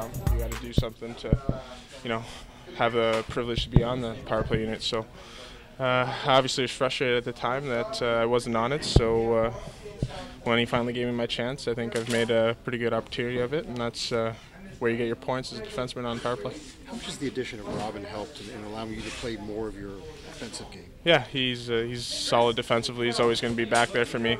come. You got to do something to, you know, have the privilege to be on the power play unit. So obviously I was frustrated at the time that I wasn't on it. So when he finally gave me my chance, I think I've made a pretty good opportunity of it, and that's where you get your points as a defenseman on power play. How much has the addition of Robin helped in allowing you to play more of your offensive game? Yeah, he's solid defensively. He's always going to be back there for me.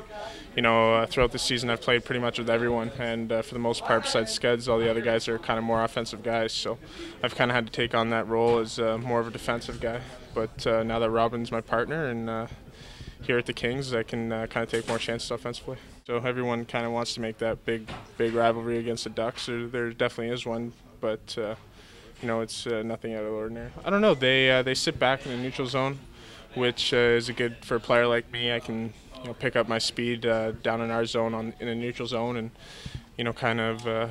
You know, throughout the season I've played pretty much with everyone, and for the most part, besides Skeds, all the other guys are kind of more offensive guys. So I've kind of had to take on that role as more of a defensive guy. But now that Robin's my partner and here at the Kings, I can kind of take more chances offensively. So everyone kind of wants to make that big rivalry against the Ducks. There definitely is one, but you know, it's nothing out of the ordinary. I don't know. They sit back in the neutral zone, which is good for a player like me. I can pick up my speed down in our zone in a neutral zone, and kind of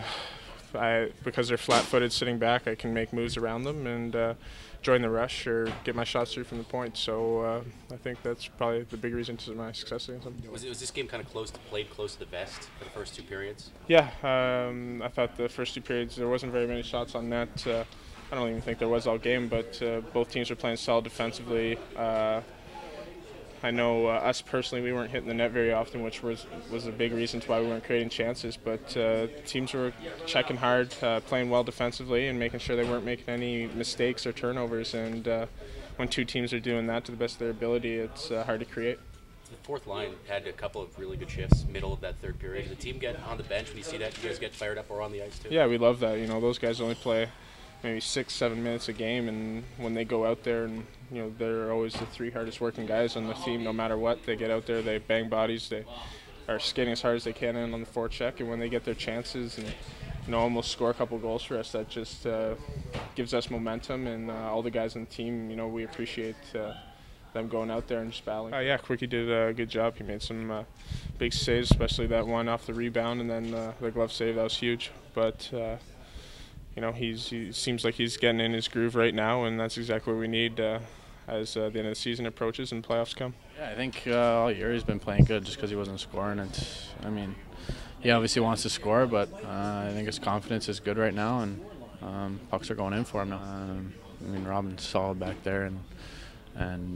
because they're flat-footed sitting back, I can make moves around them and join the rush or get my shots through from the point. So I think that's probably the big reason to my success against them. Was this game kind of played close to the vest for the first two periods? Yeah, I thought the first two periods there wasn't very many shots on net. I don't even think there was all game, but both teams were playing solid defensively. I know us personally, we weren't hitting the net very often, which was a big reason why we weren't creating chances. But teams were checking hard, playing well defensively, and making sure they weren't making any mistakes or turnovers. And when two teams are doing that to the best of their ability, it's hard to create. The fourth line had a couple of really good shifts middle of that third period. Did the team get on the bench when you see that? You guys get fired up or on the ice too? Yeah, we love that. Those guys only play maybe 6-7 minutes a game, and when they go out there, and they're always the three hardest working guys on the team. No matter what, they get out there, they bang bodies, they are skating as hard as they can in on the forecheck, and when they get their chances and almost score a couple goals for us, that just gives us momentum, and all the guys on the team, we appreciate them going out there and just battling. Yeah, Quickie did a good job. He made some big saves, especially that one off the rebound, and then the glove save, that was huge. But he seems like he's getting in his groove right now, and that's exactly what we need as the end of the season approaches and playoffs come. Yeah, I think all year he's been playing good just because he wasn't scoring. He obviously wants to score, but I think his confidence is good right now, and pucks are going in for him now. Robin's solid back there, and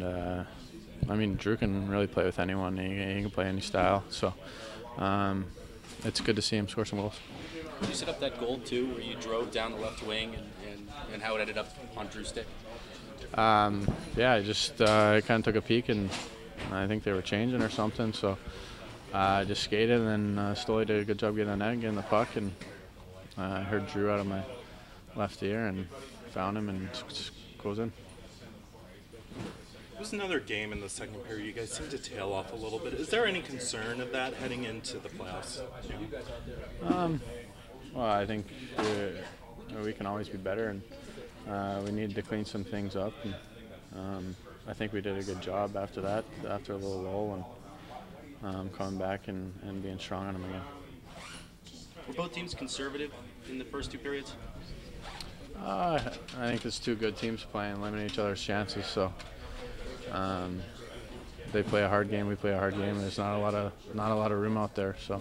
Drew can really play with anyone. He can play any style, so it's good to see him score some goals. Did you set up that goal too, where you drove down the left wing and how it ended up on Drew's stick? Yeah, I kind of took a peek, and I think they were changing or something, so I just skated, and then Stoley did a good job getting the net, getting the puck, and I heard Drew out of my left ear and found him, and just goes in. It was another game in the second period. You guys seemed to tail off a little bit. Is there any concern of that heading into the playoffs? Well, I think we can always be better, and we needed to clean some things up. And I think we did a good job after that, after a little lull, and coming back and being strong on them again. Were both teams conservative in the first two periods? I think it's two good teams playing, limiting each other's chances. So they play a hard game, we play a hard game. There's not a lot of room out there. So.